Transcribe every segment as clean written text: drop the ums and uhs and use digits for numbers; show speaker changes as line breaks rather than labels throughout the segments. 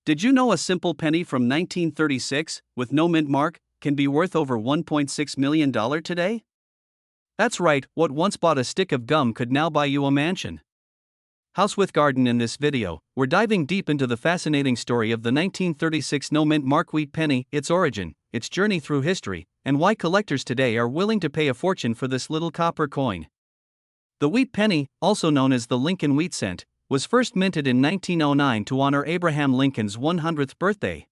Did you know a simple penny from 1936, with no mint mark, can be worth over $1.6 million today? That's right, what once bought a stick of gum could now buy you a mansion. House with garden. In this video, we're diving deep into the fascinating story of the 1936 no mint mark wheat penny, its origin, its journey through history, and why collectors today are willing to pay a fortune for this little copper coin. The wheat penny, also known as the Lincoln wheat cent, was first minted in 1909 to honor Abraham Lincoln's 100th birthday.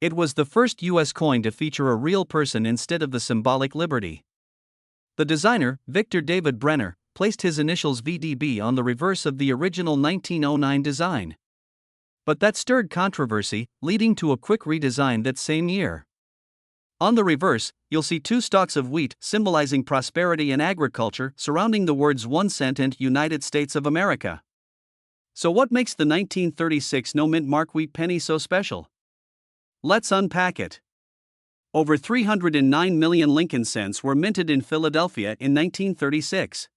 It was the first U.S. coin to feature a real person instead of the symbolic liberty. The designer, Victor David Brenner, placed his initials VDB on the reverse of the original 1909 design. But that stirred controversy, leading to a quick redesign that same year. On the reverse, you'll see two stalks of wheat symbolizing prosperity and agriculture surrounding the words 1 cent and United States of America. So what makes the 1936 no mint mark wheat penny so special? Let's unpack it. Over 309 million Lincoln cents were minted in Philadelphia in 1936.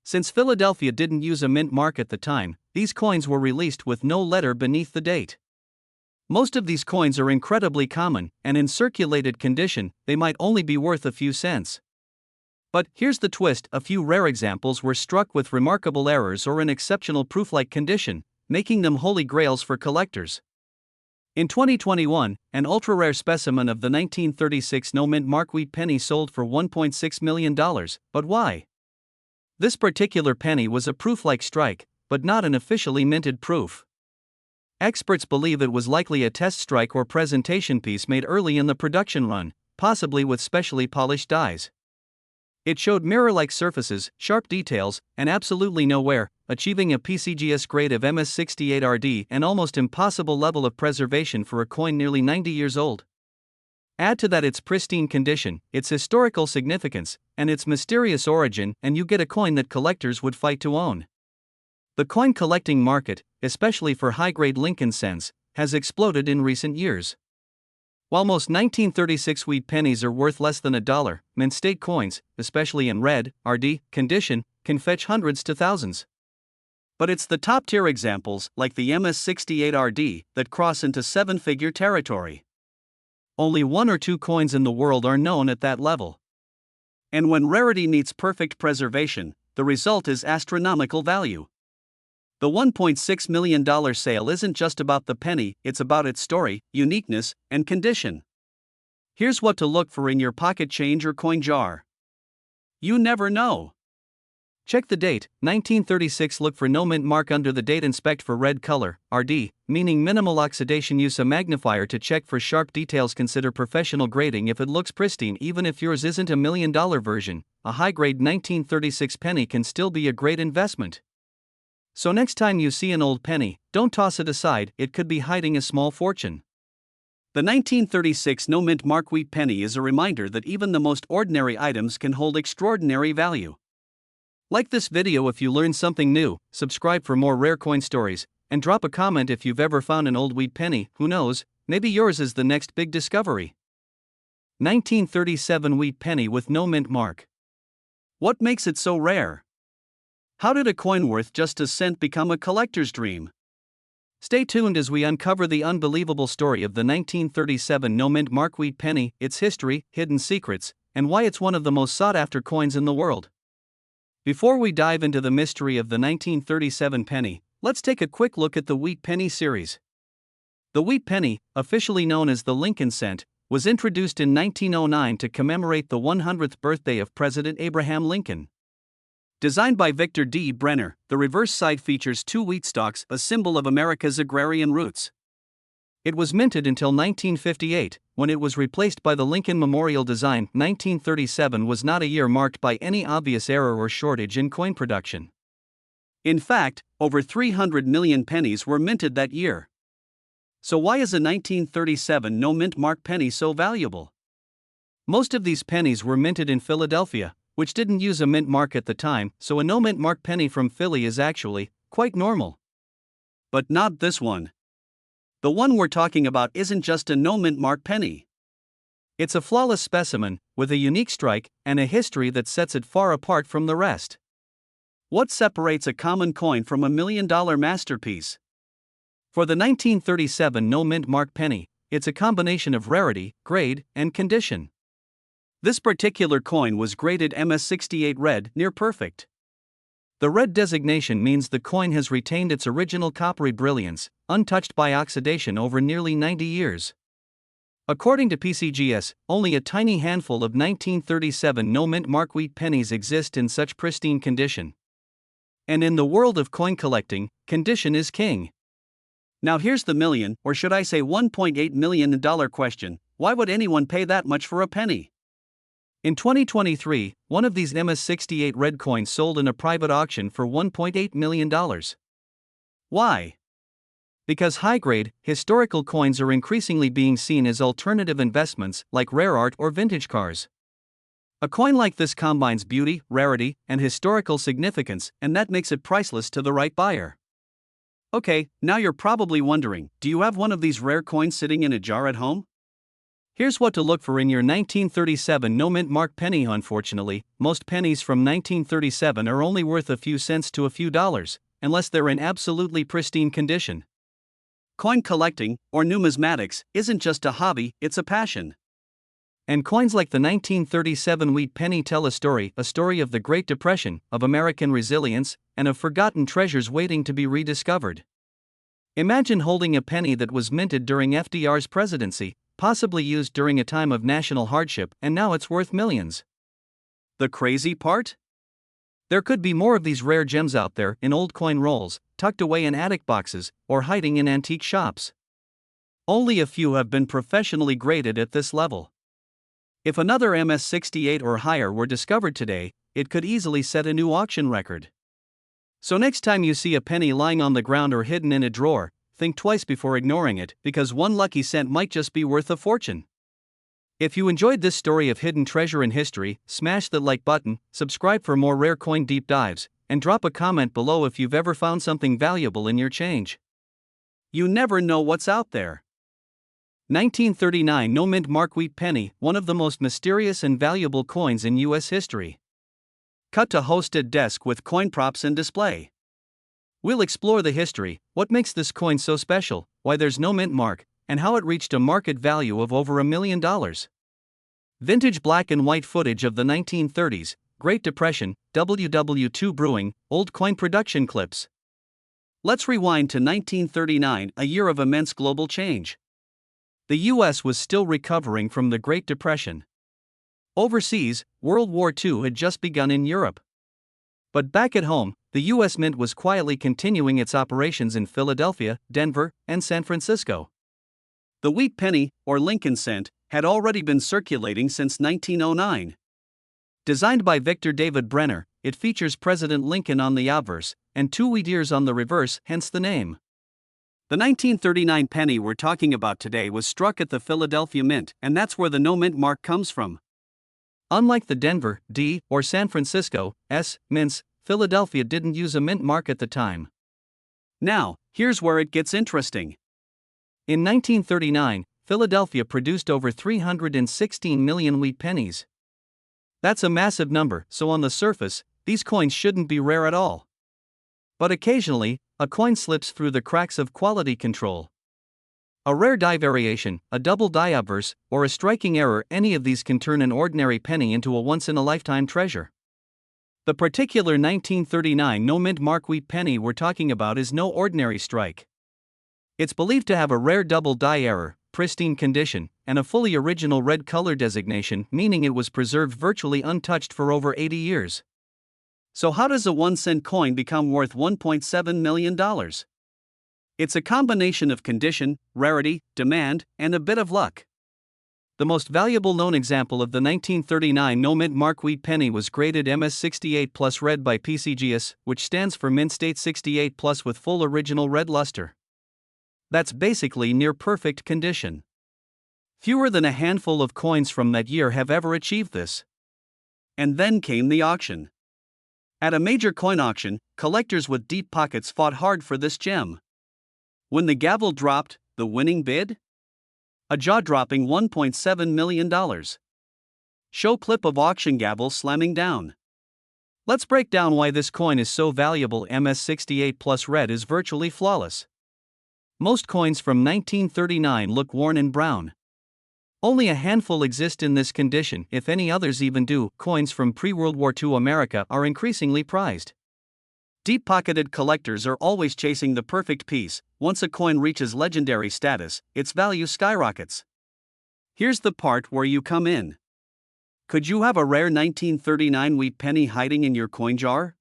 Since Philadelphia didn't use a mint mark at the time, these coins were released with no letter beneath the date. Most of these coins are incredibly common, and in circulated condition, they might only be worth a few cents. But here's the twist: a few rare examples were struck with remarkable errors or in exceptional proof-like condition, making them holy grails for collectors. In 2021, an ultra-rare specimen of the 1936 no mint mark wheat penny sold for $1.6 million, but why? This particular penny was a proof-like strike, but not an officially minted proof. Experts believe it was likely a test strike or presentation piece made early in the production run, possibly with specially polished dies. It showed mirror-like surfaces, sharp details, and absolutely no wear, achieving a PCGS grade of MS68RD, an almost impossible level of preservation for a coin nearly 90 years old. Add to that its pristine condition, its historical significance, and its mysterious origin, and you get a coin that collectors would fight to own. The coin collecting market, especially for high-grade Lincoln cents, has exploded in recent years. While most 1936 wheat pennies are worth less than $1, mint state coins, especially in red, RD condition, can fetch hundreds to thousands. But it's the top-tier examples, like the MS68RD, that cross into seven-figure territory. Only one or two coins in the world are known at that level. And when rarity meets perfect preservation, the result is astronomical value. The $1.6 million sale isn't just about the penny, it's about its story, uniqueness, and condition. Here's what to look for in your pocket change or coin jar. You never know. Check the date, 1936. Look for no mint mark under the date. Inspect for red color, RD, meaning minimal oxidation. Use a magnifier to check for sharp details. Consider professional grading if it looks pristine. Even if yours isn't a $1 million version, a high-grade 1936 penny can still be a great investment. So next time you see an old penny, don't toss it aside, it could be hiding a small fortune. The 1936 no mint mark wheat penny is a reminder that even the most ordinary items can hold extraordinary value. Like this video if you learned something new, subscribe for more rare coin stories, and drop a comment if you've ever found an old wheat penny. Who knows, maybe yours is the next big discovery. 1937 wheat penny with no mint mark. What makes it so rare? How did a coin worth just a cent become a collector's dream? Stay tuned as we uncover the unbelievable story of the 1937 no mint mark wheat penny, its history, hidden secrets, and why it's one of the most sought-after coins in the world. Before we dive into the mystery of the 1937 penny, let's take a quick look at the wheat penny series. The wheat penny, officially known as the Lincoln cent, was introduced in 1909 to commemorate the 100th birthday of President Abraham Lincoln. Designed by Victor D. Brenner, the reverse side features two wheat stalks, a symbol of America's agrarian roots. It was minted until 1958, when it was replaced by the Lincoln Memorial design. 1937 was not a year marked by any obvious error or shortage in coin production. In fact, over 300 million pennies were minted that year. So why is a 1937 no mint mark penny so valuable? Most of these pennies were minted in Philadelphia, which didn't use a mint mark at the time, so a no mint mark penny from Philly is actually quite normal. But not this one. The one we're talking about isn't just a no mint mark penny. It's a flawless specimen, with a unique strike and a history that sets it far apart from the rest. What separates a common coin from $1 million masterpiece? For the 1937 no mint mark penny, it's a combination of rarity, grade, and condition. This particular coin was graded MS68 red, near perfect. The red designation means the coin has retained its original coppery brilliance, untouched by oxidation over nearly 90 years. According to PCGS, only a tiny handful of 1937 no mint mark wheat pennies exist in such pristine condition. And in the world of coin collecting, condition is king. Now here's the million, or should I say $1.8 million question: why would anyone pay that much for a penny? In 2023, one of these MS68 red coins sold in a private auction for $1.8 million. Why? Because high-grade, historical coins are increasingly being seen as alternative investments like rare art or vintage cars. A coin like this combines beauty, rarity, and historical significance, and that makes it priceless to the right buyer. Okay, now you're probably wondering, do you have one of these rare coins sitting in a jar at home? Here's what to look for in your 1937 no mint mark penny. Unfortunately, most pennies from 1937 are only worth a few cents to a few dollars, unless they're in absolutely pristine condition. Coin collecting, or numismatics, isn't just a hobby, it's a passion. And coins like the 1937 wheat penny tell a story of the Great Depression, of American resilience, and of forgotten treasures waiting to be rediscovered. Imagine holding a penny that was minted during FDR's presidency, possibly used during a time of national hardship, and now it's worth millions. The crazy part? There could be more of these rare gems out there in old coin rolls, tucked away in attic boxes, or hiding in antique shops. Only a few have been professionally graded at this level. If another MS68 or higher were discovered today, it could easily set a new auction record. So next time you see a penny lying on the ground or hidden in a drawer, think twice before ignoring it, because one lucky cent might just be worth a fortune. If you enjoyed this story of hidden treasure in history, smash the like button, subscribe for more rare coin deep dives, and drop a comment below if you've ever found something valuable in your change. You never know what's out there. 1939 no mint mark wheat penny, one of the most mysterious and valuable coins in U.S. history. Cut to hosted desk with coin props and display. We'll explore the history, what makes this coin so special, why there's no mint mark, and how it reached a market value of over $1 million. Vintage black and white footage of the 1930s, Great Depression, WW2 brewing, old coin production clips. Let's rewind to 1939, a year of immense global change. The U.S. was still recovering from the Great Depression. Overseas, World War II had just begun in Europe. But back at home, the U.S. Mint was quietly continuing its operations in Philadelphia, Denver, and San Francisco. The wheat penny, or Lincoln cent, had already been circulating since 1909. Designed by Victor David Brenner, it features President Lincoln on the obverse, and two wheat ears on the reverse, hence the name. The 1939 penny we're talking about today was struck at the Philadelphia Mint, and that's where the no mint mark comes from. Unlike the Denver, D, or San Francisco, S, mints, Philadelphia didn't use a mint mark at the time. Now, here's where it gets interesting. In 1939, Philadelphia produced over 316 million wheat pennies. That's a massive number, so on the surface, these coins shouldn't be rare at all. But occasionally, a coin slips through the cracks of quality control. A rare die variation, a double die obverse, or a striking error, any of these can turn an ordinary penny into a once-in-a-lifetime treasure. The particular 1939 no mint mark wheat penny we're talking about is no ordinary strike. It's believed to have a rare double die error, pristine condition, and a fully original red color designation, meaning it was preserved virtually untouched for over 80 years. So how does a 1-cent coin become worth $1.7 million? It's a combination of condition, rarity, demand, and a bit of luck. The most valuable known example of the 1939 no mint mark wheat penny was graded MS68 Plus red by PCGS, which stands for Mint State 68 Plus with full original red luster. That's basically near perfect condition. Fewer than a handful of coins from that year have ever achieved this. And then came the auction. At a major coin auction, collectors with deep pockets fought hard for this gem. When the gavel dropped, the winning bid? A jaw-dropping $1.7 million. Show clip of auction gavel slamming down. Let's break down why this coin is so valuable. MS68 Plus red is virtually flawless. Most coins from 1939 look worn and brown. Only a handful exist in this condition, if any others even do. Coins from pre-World War II America are increasingly prized. Deep-pocketed collectors are always chasing the perfect piece. Once a coin reaches legendary status, its value skyrockets. Here's the part where you come in. Could you have a rare 1939 wheat penny hiding in your coin jar?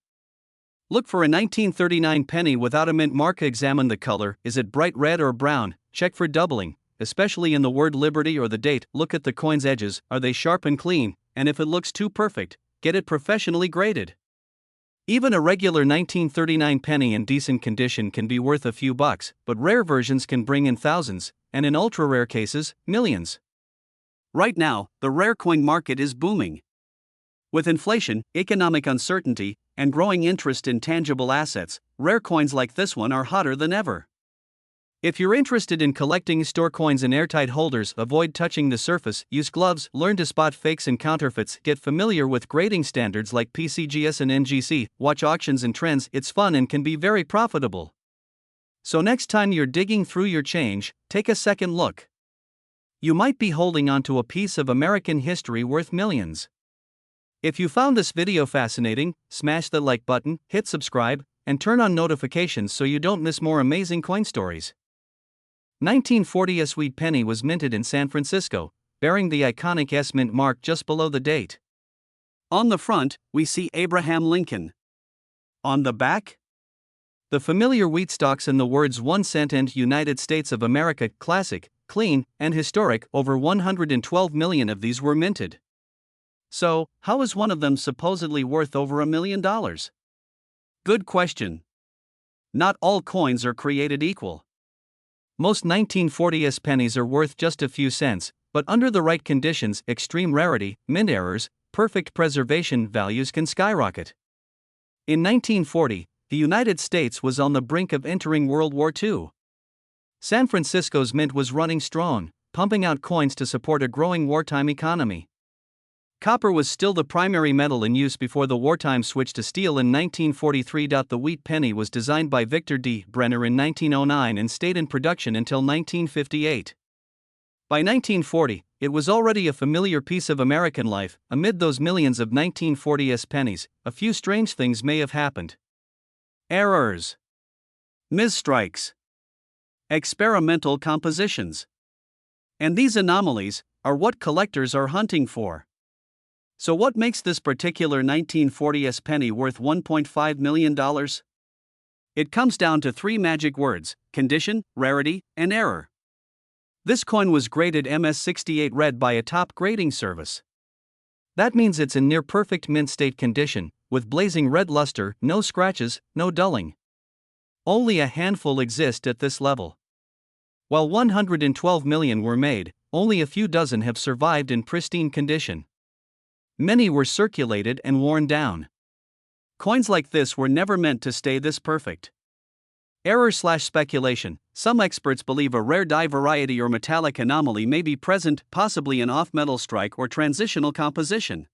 Look for a 1939 penny without a mint mark. Examine the color. Is it bright red or brown? Check for doubling, especially in the word Liberty or the date. Look at the coin's edges. Are they sharp and clean? And if it looks too perfect, get it professionally graded. Even a regular 1939 penny in decent condition can be worth a few bucks, but rare versions can bring in thousands, and in ultra-rare cases, millions. Right now, the rare coin market is booming. With inflation, economic uncertainty, and growing interest in tangible assets, rare coins like this one are hotter than ever. If you're interested in collecting, store coins in airtight holders, avoid touching the surface, use gloves, learn to spot fakes and counterfeits, get familiar with grading standards like PCGS and NGC, watch auctions and trends. It's fun and can be very profitable. So next time you're digging through your change, take a second look. You might be holding onto a piece of American history worth millions. If you found this video fascinating, smash the like button, hit subscribe, and turn on notifications so you don't miss more amazing coin stories. 1940 S wheat penny was minted in San Francisco, bearing the iconic S mint mark just below the date. On the front, we see Abraham Lincoln. On the back, the familiar wheat stalks and the words 1 cent and United States of America. Classic, clean, and historic. Over 112 million of these were minted. So, how is one of them supposedly worth over $1 million? Good question. Not all coins are created equal. Most 1940s pennies are worth just a few cents, but under the right conditions, extreme rarity, mint errors, perfect preservation, values can skyrocket. In 1940, the United States was on the brink of entering World War II. San Francisco's mint was running strong, pumping out coins to support a growing wartime economy. Copper was still the primary metal in use before the wartime switch to steel in 1943. The wheat penny was designed by Victor D. Brenner in 1909 and stayed in production until 1958. By 1940, it was already a familiar piece of American life. Amid those millions of 1940s pennies, a few strange things may have happened. Errors, misstrikes, experimental compositions. And these anomalies are what collectors are hunting for. So what makes this particular 1940s penny worth $1.5 million? It comes down to three magic words: condition, rarity, and error. This coin was graded MS68 red by a top grading service. That means it's in near-perfect mint state condition, with blazing red luster, no scratches, no dulling. Only a handful exist at this level. While 112 million were made, only a few dozen have survived in pristine condition. Many were circulated and worn down. Coins like this were never meant to stay this perfect. Error/speculation. Some experts believe a rare die variety or metallic anomaly may be present, possibly an off-metal strike or transitional composition.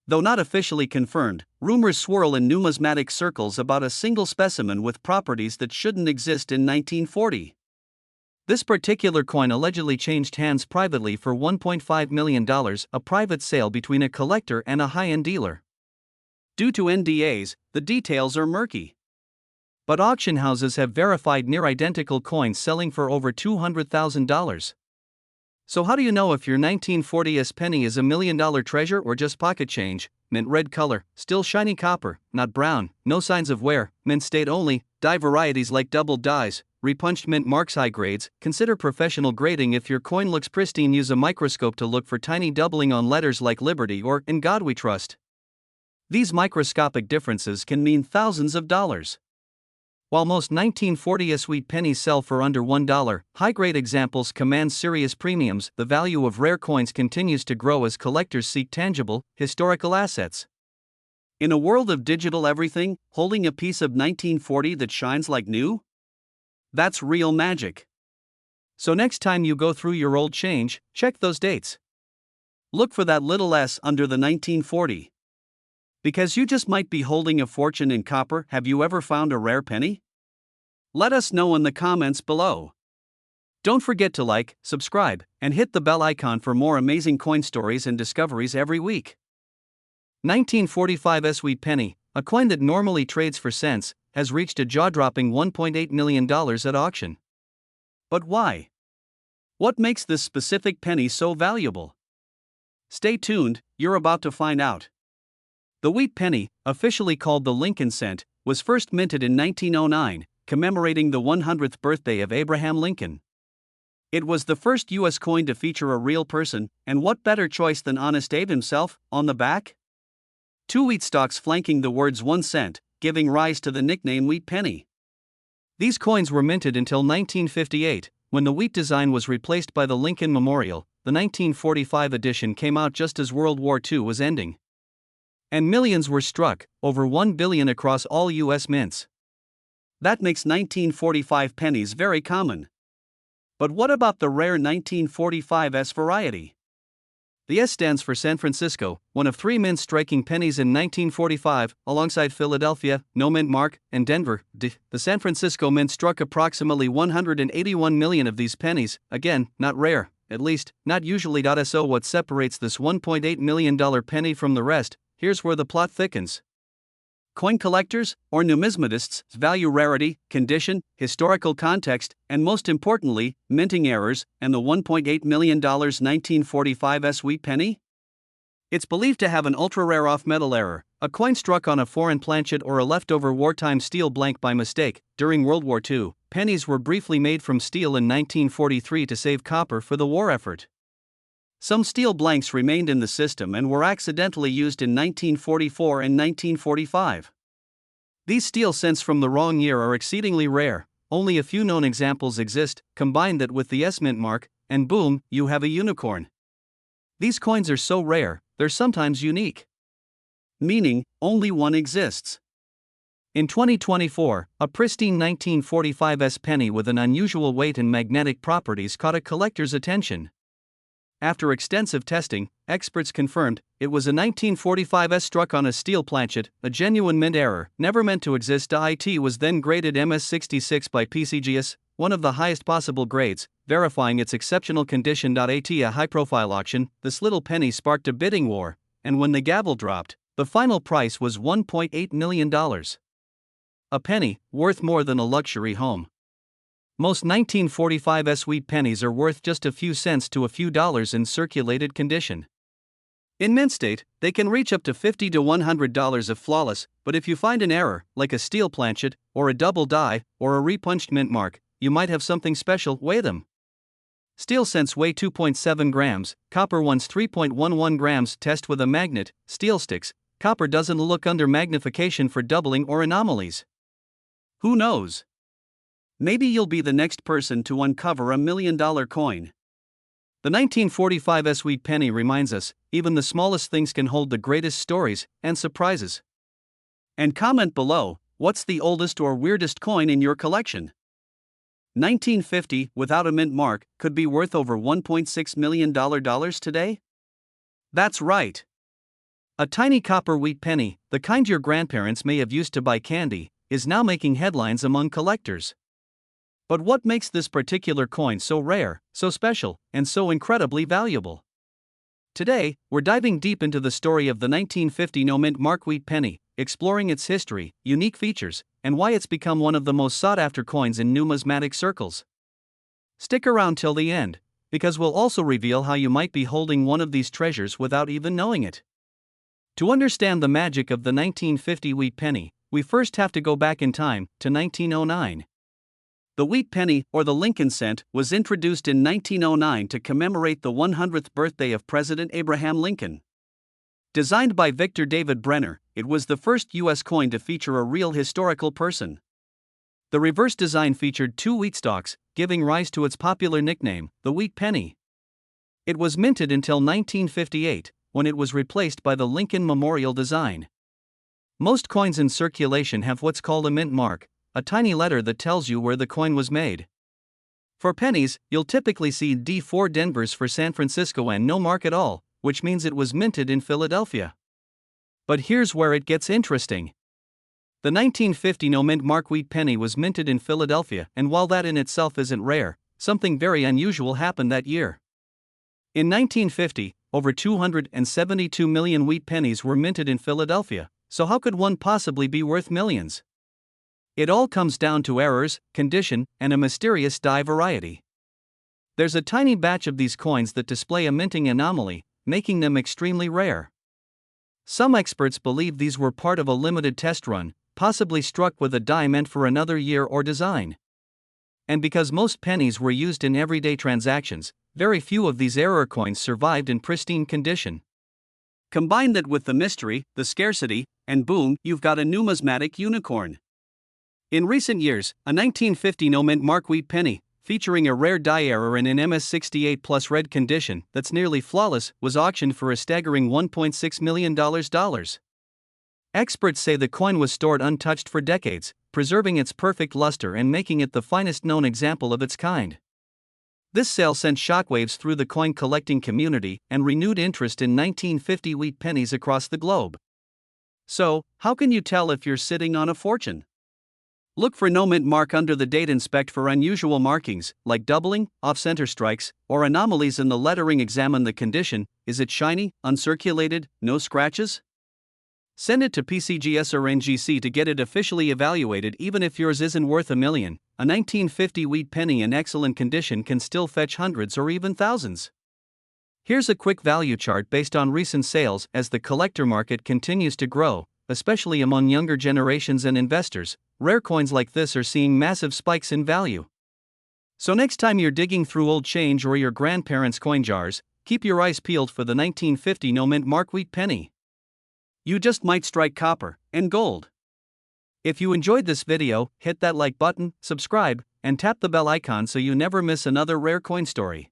Though not officially confirmed, rumors swirl in numismatic circles about a single specimen with properties that shouldn't exist in 1940. This particular coin allegedly changed hands privately for $1.5 million, a private sale between a collector and a high-end dealer. Due to NDAs, the details are murky. But auction houses have verified near-identical coins selling for over $200,000. So how do you know if your 1940s penny is $1 million treasure or just pocket change? Mint red color, still shiny copper, not brown, no signs of wear, mint state only, die varieties like double dies, repunched mint marks. High grades. Consider professional grading. If your coin looks pristine, use a microscope to look for tiny doubling on letters like Liberty or In God We Trust. These microscopic differences can mean thousands of dollars. While most 1940s wheat pennies sell for under $1, high-grade examples command serious premiums. The value of rare coins continues to grow as collectors seek tangible, historical assets. In a world of digital everything, holding a piece of 1940 that shines like new? That's real magic. So next time you go through your old change, check those dates. Look for that little S under the 1940. Because you just might be holding a fortune in copper. Have you ever found a rare penny? Let us know in the comments below. Don't forget to like, subscribe, and hit the bell icon for more amazing coin stories and discoveries every week. 1945 Sweet Penny, a coin that normally trades for cents, has reached a jaw-dropping $1.8 million at auction. But why? What makes this specific penny so valuable? Stay tuned, you're about to find out. The wheat penny, officially called the Lincoln cent, was first minted in 1909, commemorating the 100th birthday of Abraham Lincoln. It was the first U.S. coin to feature a real person, and what better choice than Honest Abe himself, on the back? Two wheat stalks flanking the words 1 cent, giving rise to the nickname Wheat Penny. These coins were minted until 1958, when the wheat design was replaced by the Lincoln Memorial. The 1945 edition came out just as World War II was ending. And millions were struck, over 1 billion across all U.S. mints. That makes 1945 pennies very common. But what about the rare 1945 variety? The S stands for San Francisco, one of 3 mints striking pennies in 1945, alongside Philadelphia, no mint mark, and Denver. The San Francisco mint struck approximately 181 million of these pennies, again, not rare, at least, not usually. So what separates this $1.8 million penny from the rest? Here's where the plot thickens. Coin collectors, or numismatists, value rarity, condition, historical context, and most importantly, minting errors. And the $1.8 million 1945 Wheat Penny? It's believed to have an ultra-rare off-metal error, a coin struck on a foreign planchet or a leftover wartime steel blank by mistake. During World War II, pennies were briefly made from steel in 1943 to save copper for the war effort. Some steel blanks remained in the system and were accidentally used in 1944 and 1945. These steel cents from the wrong year are exceedingly rare, only a few known examples exist. Combine that with the S mint mark, and boom, you have a unicorn. These coins are so rare, they're sometimes unique. Meaning, only one exists. In 2024, a pristine 1945 penny with an unusual weight and magnetic properties caught a collector's attention. After extensive testing, experts confirmed it was a 1945 struck on a steel planchet, a genuine mint error, never meant to exist. It was then graded MS66 by PCGS, one of the highest possible grades, verifying its exceptional condition. At a high-profile auction, this little penny sparked a bidding war, and when the gavel dropped, the final price was $1.8 million. A penny, worth more than a luxury home. Most 1945 Sweet pennies are worth just a few cents to a few dollars in circulated condition. In mint state, they can reach up to $50 to $100 if flawless, but if you find an error, like a steel planchet, or a double die, or a repunched mint mark, you might have something special. Weigh them. Steel cents weigh 2.7 grams, copper ones 3.11 grams. Test with a magnet. Steel sticks. Copper doesn't look under magnification for doubling or anomalies. Who knows? Maybe you'll be the next person to uncover $1 million coin. The 1945 Sweet Penny reminds us, even the smallest things can hold the greatest stories and surprises. And comment below, what's the oldest or weirdest coin in your collection? 1950, without a mint mark, could be worth over $1.6 million today? That's right. A tiny copper wheat penny, the kind your grandparents may have used to buy candy, is now making headlines among collectors. But what makes this particular coin so rare, so special, and so incredibly valuable? Today, we're diving deep into the story of the 1950 no-mint mark wheat penny, exploring its history, unique features, and why it's become one of the most sought-after coins in numismatic circles. Stick around till the end, because we'll also reveal how you might be holding one of these treasures without even knowing it. To understand the magic of the 1950 wheat penny, we first have to go back in time, to 1909. The wheat penny, or the Lincoln cent, was introduced in 1909 to commemorate the 100th birthday of President Abraham Lincoln. Designed by Victor David Brenner, it was the first U.S. coin to feature a real historical person. The reverse design featured 2 wheat stalks, giving rise to its popular nickname, the Wheat Penny. It was minted until 1958, when it was replaced by the Lincoln Memorial design. Most coins in circulation have what's called a mint mark, a tiny letter that tells you where the coin was made. For pennies, you'll typically see D4 Denvers for San Francisco and no mark at all, which means it was minted in Philadelphia. But here's where it gets interesting. The 1950 no-mint mark wheat penny was minted in Philadelphia, and while that in itself isn't rare, something very unusual happened that year. In 1950, over 272 million wheat pennies were minted in Philadelphia, so how could one possibly be worth millions? It all comes down to errors, condition, and a mysterious die variety. There's a tiny batch of these coins that display a minting anomaly, making them extremely rare. Some experts believe these were part of a limited test run, possibly struck with a die meant for another year or design. And because most pennies were used in everyday transactions, very few of these error coins survived in pristine condition. Combine that with the mystery, the scarcity, and boom, you've got a numismatic unicorn. In recent years, a 1950 no-mint mark wheat penny, featuring a rare die error in an MS68 plus red condition that's nearly flawless, was auctioned for a staggering $1.6 million. Experts say the coin was stored untouched for decades, preserving its perfect luster and making it the finest known example of its kind. This sale sent shockwaves through the coin collecting community and renewed interest in 1950 wheat pennies across the globe. So, how can you tell if you're sitting on a fortune? Look for no mint mark under the date. Inspect for unusual markings, like doubling, off-center strikes, or anomalies in the lettering. Examine the condition. Is it shiny, uncirculated, no scratches? Send it to PCGS or NGC to get it officially evaluated. Even if yours isn't worth $1 million, a 1950 wheat penny in excellent condition can still fetch hundreds or even thousands. Here's a quick value chart based on recent sales. As the collector market continues to grow, especially among younger generations and investors, rare coins like this are seeing massive spikes in value. So next time you're digging through old change or your grandparents' coin jars, keep your eyes peeled for the 1950 no-mint mark wheat penny. You just might strike copper and gold. If you enjoyed this video, hit that like button, subscribe, and tap the bell icon so you never miss another rare coin story.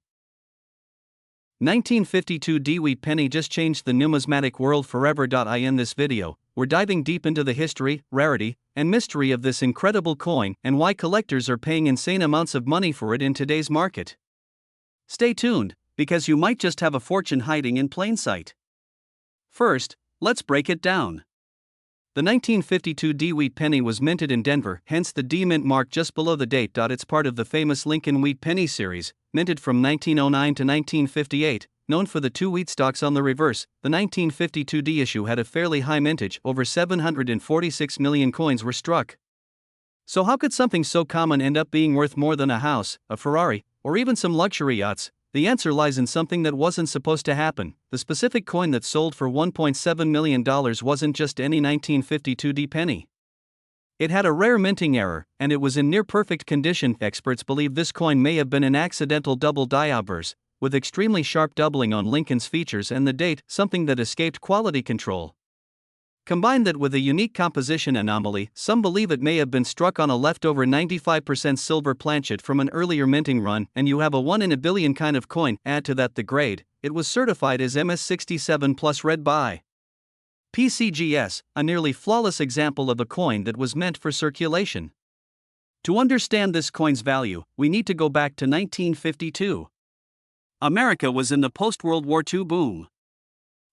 1952 D wheat penny just changed the numismatic world forever. In this video, we're diving deep into the history, rarity, and mystery of this incredible coin and why collectors are paying insane amounts of money for it in today's market. Stay tuned, because you might just have a fortune hiding in plain sight. First, let's break it down. The 1952 D wheat penny was minted in Denver, hence the D mint mark just below the date. It's part of the famous Lincoln wheat penny series, minted from 1909 to 1958, known for the two wheat stalks on the reverse. The 1952 D issue had a fairly high mintage, over 746 million coins were struck. So how could something so common end up being worth more than a house, a Ferrari, or even some luxury yachts? The answer lies in something that wasn't supposed to happen. The specific coin that sold for $1.7 million wasn't just any 1952 D penny. It had a rare minting error, and it was in near-perfect condition. Experts believe this coin may have been an accidental double die obverse, with extremely sharp doubling on Lincoln's features and the date, something that escaped quality control. Combine that with a unique composition anomaly, some believe it may have been struck on a leftover 95% silver planchet from an earlier minting run, and you have a 1 in a billion kind of coin. Add to that the grade, it was certified as MS67 plus red by PCGS, a nearly flawless example of a coin that was meant for circulation. To understand this coin's value, we need to go back to 1952. America was in the post-World War II boom.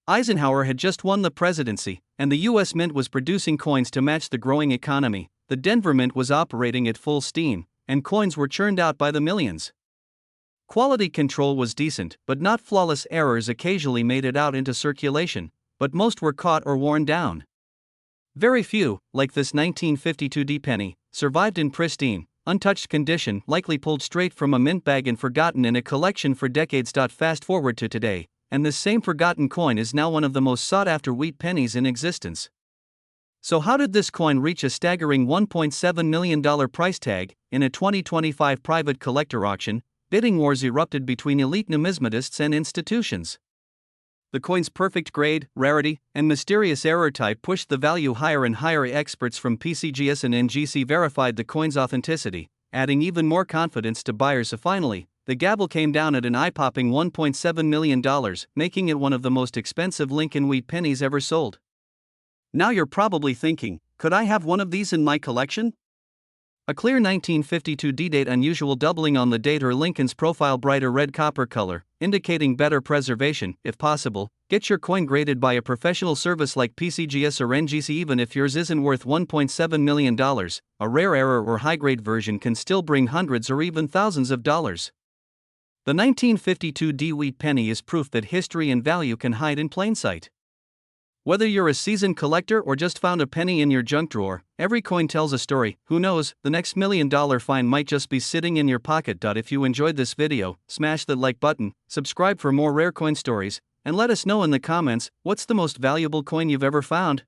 Eisenhower had just won the presidency, and the U.S. Mint was producing coins to match the growing economy. The Denver Mint was operating at full steam, and coins were churned out by the millions. Quality control was decent, but not flawless. Errors occasionally made it out into circulation, but most were caught or worn down. Very few, like this 1952 D penny, survived in pristine, untouched condition, likely pulled straight from a mint bag and forgotten in a collection for decades. Fast forward to today, and this same forgotten coin is now one of the most sought-after wheat pennies in existence. So how did this coin reach a staggering $1.7 million price tag? In a 2025 private collector auction, bidding wars erupted between elite numismatists and institutions. The coin's perfect grade, rarity, and mysterious error type pushed the value higher and higher. Experts from PCGS and NGC verified the coin's authenticity, adding even more confidence to buyers. Finally, the gavel came down at an eye-popping $1.7 million, making it one of the most expensive Lincoln wheat pennies ever sold. Now you're probably thinking, could I have one of these in my collection? A clear 1952 D-date, unusual doubling on the date, or Lincoln's profile brighter red copper color, indicating better preservation, if possible. Get your coin graded by a professional service like PCGS or NGC. Even if yours isn't worth $1.7 million, a rare error or high-grade version can still bring hundreds or even thousands of dollars. The 1952 DeWitt penny is proof that history and value can hide in plain sight. Whether you're a seasoned collector or just found a penny in your junk drawer, every coin tells a story. Who knows, the next $1 million find might just be sitting in your pocket. If you enjoyed this video, smash that like button, subscribe for more rare coin stories, and let us know in the comments, what's the most valuable coin you've ever found?